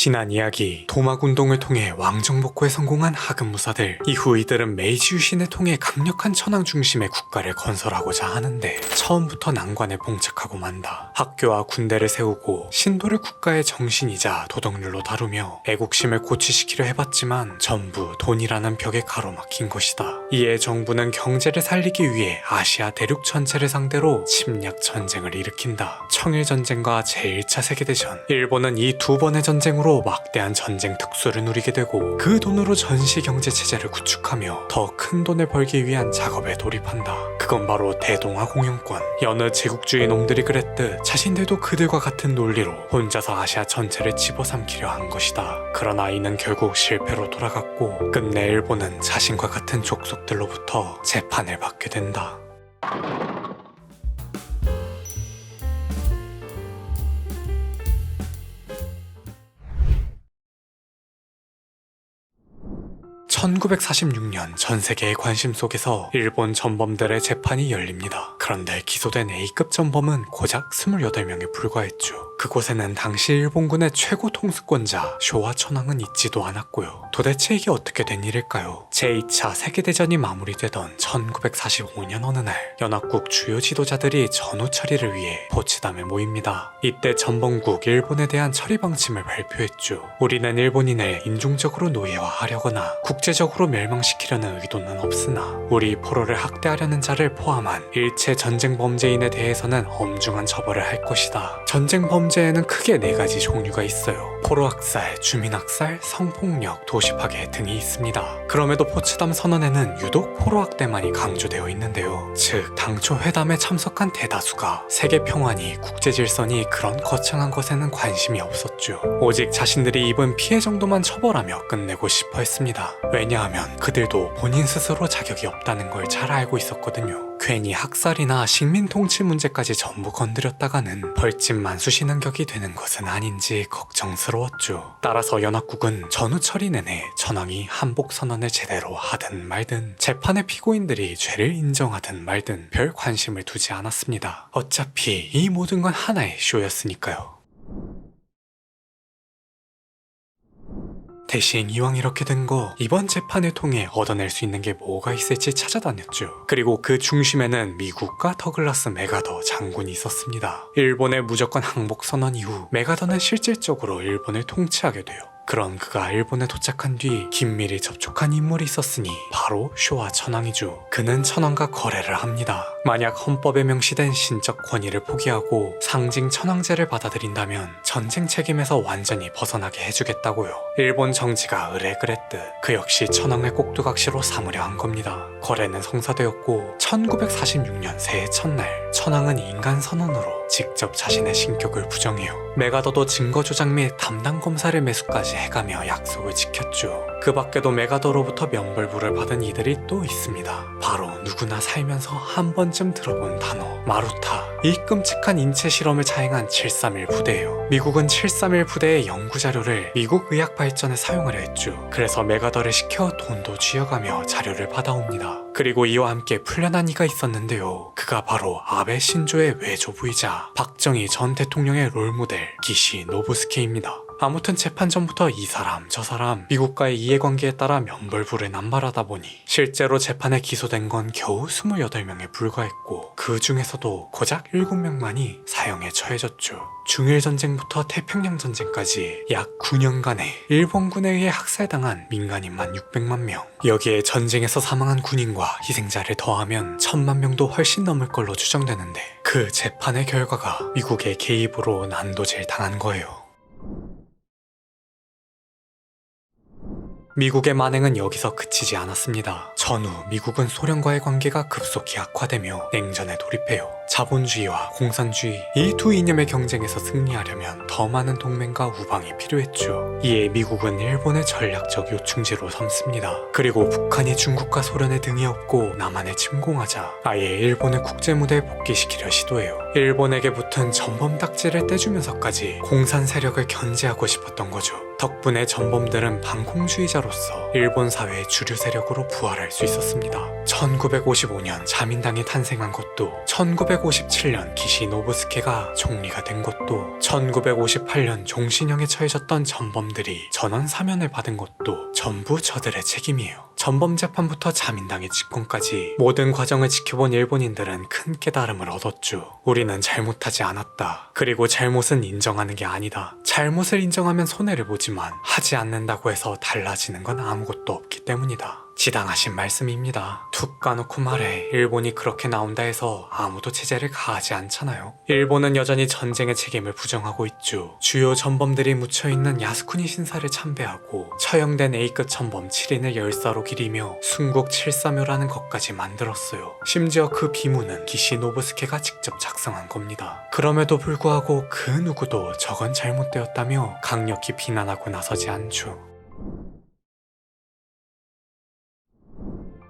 지난 이야기, 도막운동을 통해 왕정복구에 성공한 하급무사들. 이후 이들은 메이지 유신을 통해 강력한 천황 중심의 국가를 건설하고자 하는데 처음부터 난관에 봉착하고 만다. 학교와 군대를 세우고 신도를 국가의 정신이자 도덕률로 다루며 애국심을 고취시키려 해봤지만 전부 돈이라는 벽에 가로막힌 것이다. 이에 정부는 경제를 살리기 위해 아시아 대륙 전체를 상대로 침략 전쟁을 일으킨다. 청일전쟁과 제1차 세계대전. 일본은 이 두 번의 전쟁으로 막대한 전쟁 특수를 누리게 되고 그 돈으로 전시 경제 체제를 구축하며 더 큰 돈을 벌기 위한 작업에 돌입한다. 그건 바로 대동아 공영권. 여느 제국주의 놈들이 그랬듯 자신들도 그들과 같은 논리로 혼자서 아시아 전체를 집어삼키려 한 것이다. 그러나 이는 결국 실패로 돌아갔고 끝내 일본은 자신과 같은 족속들로부터 재판을 받게 된다. 1946년 전 세계의 관심 속에서 일본 전범들의 재판이 열립니다. 그런데 기소된 A급 전범은 고작 28명에 불과했죠. 그곳에는 당시 일본군의 최고 통수권자 쇼와 천황은 있지도 않았고요. 도대체 이게 어떻게 된 일일까요? 제2차 세계대전이 마무리되던 1945년 어느 날, 연합국 주요 지도자들이 전후 처리를 위해 포츠담에 모입니다. 이때 전범국 일본에 대한 처리 방침을 발표했죠. 우리는 일본인을 인종적으로 노예화하려거나 국제적으로 멸망시키려는 의도는 없으나 우리 포로를 학대하려는 자를 포함한 일체 전쟁 범죄인에 대해서는 엄중한 처벌을 할 것이다. 전쟁 범죄에는 크게 4가지 종류가 있어요. 포로학살, 주민학살, 성폭력, 도시파괴 등이 있습니다. 그럼에도 포츠담 선언에는 유독 포로학대만이 강조되어 있는데요. 즉, 당초 회담에 참석한 대다수가 세계 평화니 국제질서니 그런 거창한 것에는 관심이 없었죠. 오직 자신들이 입은 피해 정도만 처벌하며 끝내고 싶어 했습니다. 왜냐하면 그들도 본인 스스로 자격이 없다는 걸 잘 알고 있었거든요. 괜히 학살이나 식민 통치 문제까지 전부 건드렸다가는 벌집만 쑤시는 격이 되는 것은 아닌지 걱정스러웠죠. 따라서 연합국은 전후 처리 내내 천황이 한복 선언을 제대로 하든 말든 재판의 피고인들이 죄를 인정하든 말든 별 관심을 두지 않았습니다. 어차피 이 모든 건 하나의 쇼였으니까요. 대신 이왕 이렇게 된 거 이번 재판을 통해 얻어낼 수 있는 게 뭐가 있을지 찾아다녔죠. 그리고 그 중심에는 미국과 더글라스 메가더 장군이 있었습니다. 일본의 무조건 항복 선언 이후 메가더는 실질적으로 일본을 통치하게 돼요. 그런 그가 일본에 도착한 뒤 긴밀히 접촉한 인물이 있었으니 바로 쇼와 천황이죠. 그는 천황과 거래를 합니다. 만약 헌법에 명시된 신적 권위를 포기하고 상징 천황제를 받아들인다면 전쟁 책임에서 완전히 벗어나게 해주겠다고요. 일본 정치가 의뢰 그랬듯 그 역시 천황의 꼭두각시로 삼으려 한 겁니다. 거래는 성사되었고 1946년 새해 첫날 천황은 인간 선언으로 직접 자신의 신격을 부정해요. 메가더도 증거 조작 및 담당 검사를 매수까지 해가며 약속을 지켰죠. 그 밖에도 메가더로부터 면벌부를 받은 이들이 또 있습니다. 바로 누구나 살면서 한 번쯤 들어본 단어 마루타. 이 끔찍한 인체 실험을 자행한 731 부대예요. 미국은 731 부대의 연구 자료를 미국 의학 발전에 사용하려 했죠. 그래서 메가더를 시켜 돈도 쥐어가며 자료를 받아옵니다. 그리고 이와 함께 풀려난 이가 있었는데요. 그가 바로 아베 신조의 외조부이자 박정희 전 대통령의 롤모델 기시 노부스케입니다. 아무튼 재판 전부터 이 사람 저 사람 미국과의 이해관계에 따라 면벌부를 남발하다 보니 실제로 재판에 기소된 건 겨우 28명에 불과했고 그 중에서도 고작 7명만이 사형에 처해졌죠. 중일전쟁부터 태평양전쟁까지 약 9년간에 일본군에 의해 학살당한 민간인만 600만 명. 여기에 전쟁에서 사망한 군인과 희생자를 더하면 1000만 명도 훨씬 넘을 걸로 추정되는데 그 재판의 결과가 미국의 개입으로 난도질 당한 거예요. 미국의 만행은 여기서 그치지 않았습니다. 전후 미국은 소련과의 관계가 급속히 악화되며 냉전에 돌입해요. 자본주의와 공산주의 이 두 이념의 경쟁에서 승리하려면 더 많은 동맹과 우방이 필요했죠. 이에 미국은 일본을 전략적 요충지로 삼습니다. 그리고 북한이 중국과 소련의 등에 업고 남한을 침공하자 아예 일본을 국제무대에 복귀시키려 시도해요. 일본에게 붙은 전범 딱지를 떼주면서까지 공산 세력을 견제하고 싶었던 거죠. 덕분에 전범들은 반공주의자로서 일본 사회의 주류 세력으로 부활할 수 있었습니다. 1955년 자민당이 탄생한 것도, 1957년 기시 노부스케가 총리가 된 것도, 1958년 종신형에 처해졌던 전범들이 전원 사면을 받은 것도 전부 저들의 책임이에요. 전범 재판부터 자민당의 집권까지 모든 과정을 지켜본 일본인들은 큰 깨달음을 얻었죠. 우리는 잘못하지 않았다. 그리고 잘못은 인정하는 게 아니다. 잘못을 인정하면 손해를 보지만 하지 않는다고 해서 달라지는 건 아무것도 없기 때문이다. 지당하신 말씀입니다. 툭 까놓고 말해 일본이 그렇게 나온다 해서 아무도 제재를 가하지 않잖아요. 일본은 여전히 전쟁의 책임을 부정하고 있죠. 주요 전범들이 묻혀있는 야스쿠니 신사를 참배하고 처형된 A급 전범 7인을 열사로 기리며 순국 칠사묘라는 것까지 만들었어요. 심지어 그 비문은 기시 노부스케가 직접 작성한 겁니다. 그럼에도 불구하고 그 누구도 저건 잘못되었다며 강력히 비난하고 나서지 않죠.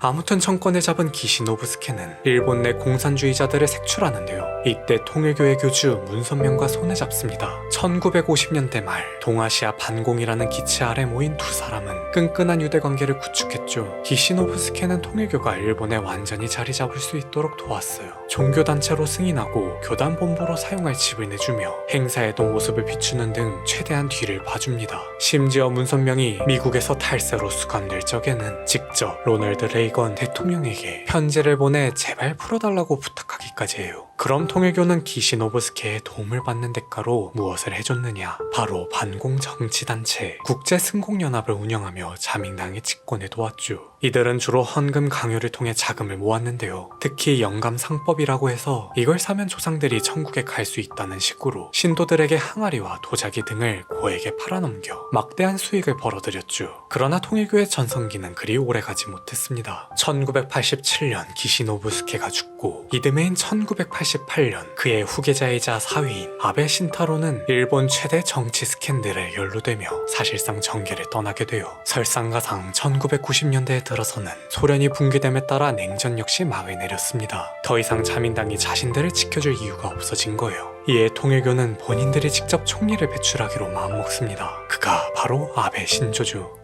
아무튼 정권을 잡은 기시 노부스케는 일본 내 공산주의자들을 색출하는데요. 이때 통일교의 교주 문선명과 손을 잡습니다. 1950년대 말 동아시아 반공이라는 기치 아래 모인 두 사람은 끈끈한 유대관계를 구축했죠. 기시 노부스케는 통일교가 일본에 완전히 자리 잡을 수 있도록 도왔어요. 종교단체로 승인하고 교단 본부로 사용할 집을 내주며 행사에도 모습을 비추는 등 최대한 뒤를 봐줍니다. 심지어 문선명이 미국에서 탈세로 수감될 적에는 직접 로널드 레이건 대통령에게 편지를 보내 제발 풀어달라고 부탁하기까지 해요. 그럼 통일교는 기시 노부스케의 도움을 받는 대가로 무엇을 해줬느냐? 바로 반공 정치단체 국제승공연합을 운영하며 자민당의 집권에 도왔죠. 이들은 주로 헌금 강요를 통해 자금을 모았는데요. 특히 영감상법이라고 해서 이걸 사면 조상들이 천국에 갈 수 있다는 식으로 신도들에게 항아리와 도자기 등을 고에게 팔아넘겨 막대한 수익을 벌어들였죠. 그러나 통일교의 전성기는 그리 오래가지 못했습니다. 1987년 기시 노부스케가 죽고 이듬해인 1988년 그의 후계자이자 사위인 아베 신타로는 일본 최대 정치 스캔들에 연루되며 사실상 정계를 떠나게 돼요. 설상가상 1990년대에 들어서는 소련이 붕괴됨에 따라 냉전 역시 막을 내렸습니다. 더 이상 자민당이 자신들을 지켜줄 이유가 없어진 거예요. 이에 통일교는 본인들이 직접 총리를 배출하기로 마음먹습니다. 그가 바로 아베 신조죠.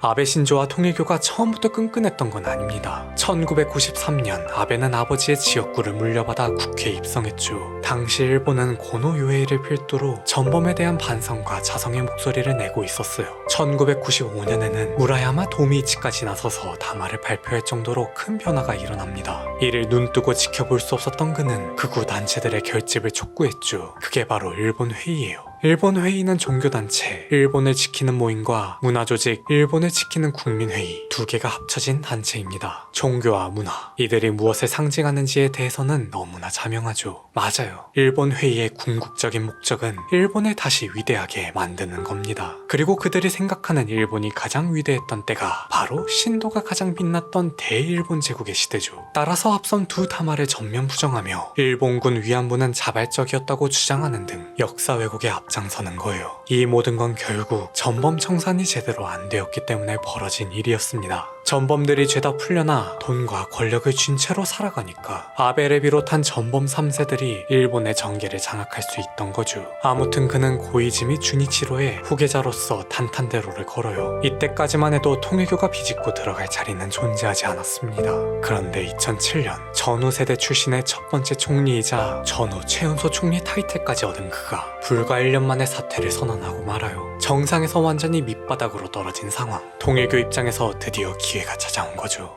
아베 신조와 통일교가 처음부터 끈끈했던 건 아닙니다. 1993년 아베는 아버지의 지역구를 물려받아 국회에 입성했죠. 당시 일본은 고노 요에이를 필두로 전범에 대한 반성과 자성의 목소리를 내고 있었어요. 1995년에는 무라야마 도미이치까지 나서서 담화를 발표할 정도로 큰 변화가 일어납니다. 이를 눈뜨고 지켜볼 수 없었던 그는 극우 단체들의 결집을 촉구했죠. 그게 바로 일본 회의예요. 일본 회의는 종교단체, 일본을 지키는 모임과 문화조직, 일본을 지키는 국민회의 두 개가 합쳐진 단체입니다. 종교와 문화, 이들이 무엇을 상징하는지에 대해서는 너무나 자명하죠. 맞아요. 일본 회의의 궁극적인 목적은 일본을 다시 위대하게 만드는 겁니다. 그리고 그들이 생각하는 일본이 가장 위대했던 때가 바로 신도가 가장 빛났던 대일본 제국의 시대죠. 따라서 앞선 두 담화를 전면 부정하며 일본군 위안부는 자발적이었다고 주장하는 등 역사 왜곡에 앞장서는 거예요. 이 모든 건 결국 전범 청산이 제대로 안 되었기 때문에 벌어진 일이었습니다. 전범들이 죄다 풀려나 돈과 권력을 쥔 채로 살아가니까 아베를 비롯한 전범 3세들이 일본의 정계를 장악할 수 있던 거죠. 아무튼 그는 고이즈미 주니치로의 후계자로서 탄탄대로를 걸어요. 이때까지만 해도 통일교가 비집고 들어갈 자리는 존재하지 않았습니다. 그런데 2007년 전후 세대 출신의 첫 번째 총리이자 전후 최연소 총리 타이틀까지 얻은 그가 불과 1년 만에 사퇴를 선언하고 말아요. 정상에서 완전히 밑바닥으로 떨어진 상황. 통일교 입장에서 드디어 기회가 찾아온 거죠.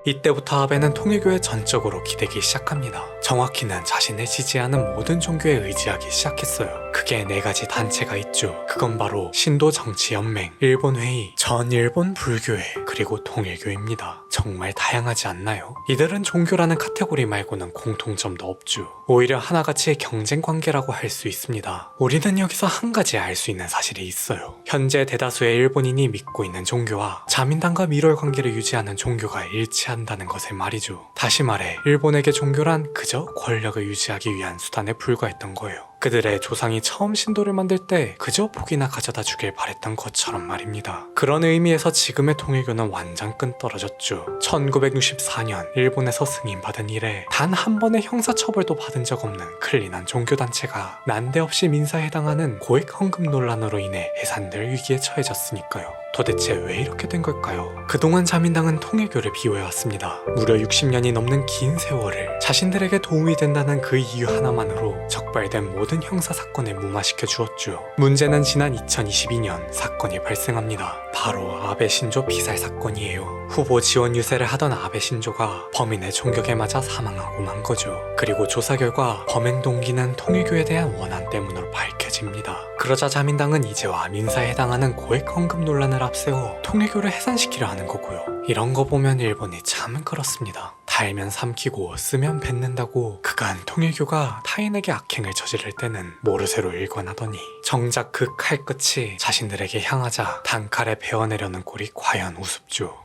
이때부터 아베는 통일교에 전적으로 기대기 시작합니다. 정확히는 자신을 지지하는 모든 종교에 의지하기 시작했어요. 크게 네 가지 단체가 있죠. 그건 바로 신도 정치연맹, 일본회의, 전일본 불교회, 그리고 통일교입니다. 정말 다양하지 않나요? 이들은 종교라는 카테고리 말고는 공통점도 없죠. 오히려 하나같이 경쟁 관계라고 할 수 있습니다. 우리는 여기서 한 가지 알 수 있는 사실이 있어요. 현재 대다수의 일본인이 믿고 있는 종교와 자민당과 밀월 관계를 유지하는 종교가 일치한다는 것을 말이죠. 다시 말해 일본에게 종교란 그저 권력을 유지하기 위한 수단에 불과했던 거예요. 그들의 조상이 처음 신도를 만들 때 그저 복이나 가져다 주길 바랬던 것처럼 말입니다. 그런 의미에서 지금의 통일교는 완전 끈 떨어졌죠. 1964년 일본에서 승인받은 이래 단 한 번의 형사처벌도 받은 적 없는 클린한 종교단체가 난데없이 민사에 해당하는 고액 헌금 논란으로 인해 해산될 위기에 처해졌으니까요. 도대체 왜 이렇게 된 걸까요? 그동안 자민당은 통일교를 비호해왔습니다. 무려 60년이 넘는 긴 세월을 자신들에게 도움이 된다는 그 이유 하나만으로 적발된 모든 형사사건을 무마시켜 주었죠. 문제는 지난 2022년 사건이 발생합니다. 바로 아베 신조 피살 사건이에요. 후보 지원 유세를 하던 아베 신조가 범인의 총격에 맞아 사망하고 만 거죠. 그리고 조사 결과 범행 동기는 통일교에 대한 원한 때문으로 밝혀집니다. 그러자 자민당은 이제와 민사에 해당하는 고액 헌금 논란을 앞세워 통일교를 해산시키려 하는 거고요. 이런 거 보면 일본이 참 그렇습니다. 달면 삼키고 쓰면 뱉는다고 그간 통일교가 타인에게 악행을 저지를 때는 모르쇠로 일관하더니 정작 그 칼끝이 자신들에게 향하자 단칼에 베어내려는 꼴이 과연 우습죠.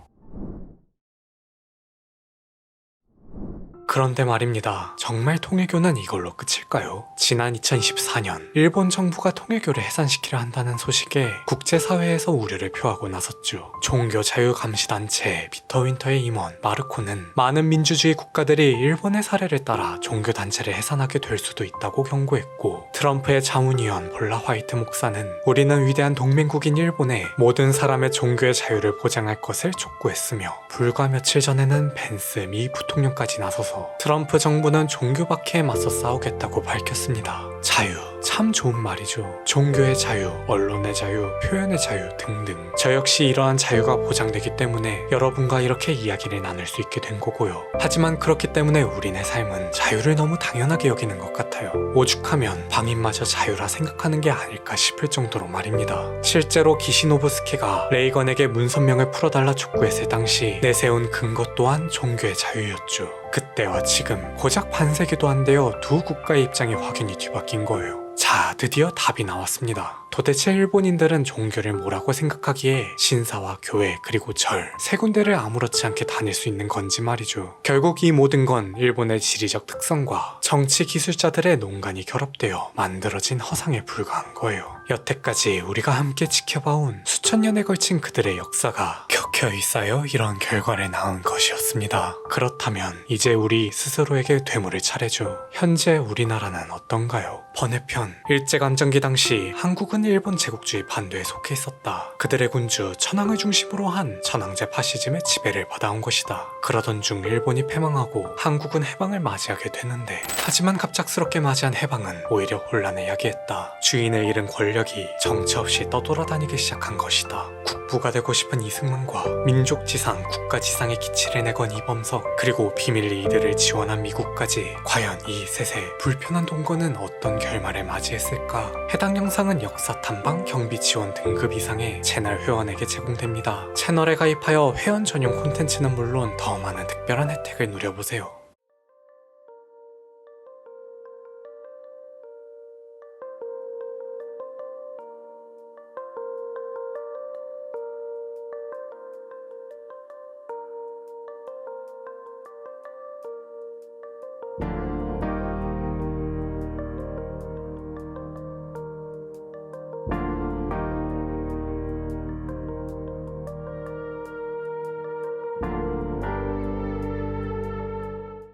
그런데 말입니다. 정말 통일교는 이걸로 끝일까요? 지난 2024년 일본 정부가 통일교를 해산시키려 한다는 소식에 국제사회에서 우려를 표하고 나섰죠. 종교자유감시단체 비터윈터의 임원 마르코는 많은 민주주의 국가들이 일본의 사례를 따라 종교단체를 해산하게 될 수도 있다고 경고했고, 트럼프의 자문위원 볼라 화이트 목사는 우리는 위대한 동맹국인 일본에 모든 사람의 종교의 자유를 보장할 것을 촉구했으며, 불과 며칠 전에는 펜스 미 부통령까지 나서서 트럼프 정부는 종교 박해에 맞서 싸우겠다고 밝혔습니다. 자유, 참 좋은 말이죠. 종교의 자유, 언론의 자유, 표현의 자유 등등. 저 역시 이러한 자유가 보장되기 때문에 여러분과 이렇게 이야기를 나눌 수 있게 된 거고요. 하지만 그렇기 때문에 우리네 삶은 자유를 너무 당연하게 여기는 것 같아요. 오죽하면 방임마저 자유라 생각하는 게 아닐까 싶을 정도로 말입니다. 실제로 기시노부스케가 레이건에게 문선명을 풀어달라 촉구했을 당시 내세운 근거 또한 종교의 자유였죠. 그때와 지금 고작 반세기도 안 되어 두 국가의 입장이 확연히 뒤바뀐 거예요. 자, 드디어 답이 나왔습니다. 도대체 일본인들은 종교를 뭐라고 생각하기에 신사와 교회 그리고 절 세 군데를 아무렇지 않게 다닐 수 있는 건지 말이죠. 결국 이 모든 건 일본의 지리적 특성과 정치 기술자들의 농간이 결합되어 만들어진 허상에 불과한 거예요. 여태까지 우리가 함께 지켜봐온 수천 년에 걸친 그들의 역사가 켜켜이 쌓여 이런 결과를 낳은 것이었습니다. 그렇다면 이제 우리 스스로에게 되물을 차례죠. 현재 우리나라는 어떤가요? 번외편, 일제감정기 당시 한국은 일본 제국주의 반도에 속해 있었다. 그들의 군주 천황을 중심으로 한 천황제 파시즘의 지배를 받아온 것이다. 그러던 중 일본이 패망하고 한국은 해방을 맞이하게 되는데, 하지만 갑작스럽게 맞이한 해방은 오히려 혼란을 야기했다. 주인을 잃은 권력이 정처 없이 떠돌아다니기 시작한 것이다. 국부가 되고 싶은 이승만과 민족지상, 국가지상의 기치를 내건 이범석, 그리고 비밀리 이들을 지원한 미국까지 과연 이 셋의 불편한 동거는 어떤 결말을 맞이했을까? 해당 영상은 역사 탐방, 경비 지원 등급 이상의 채널 회원에게 제공됩니다. 채널에 가입하여 회원 전용 콘텐츠는 물론 더 많은 특별한 혜택을 누려보세요.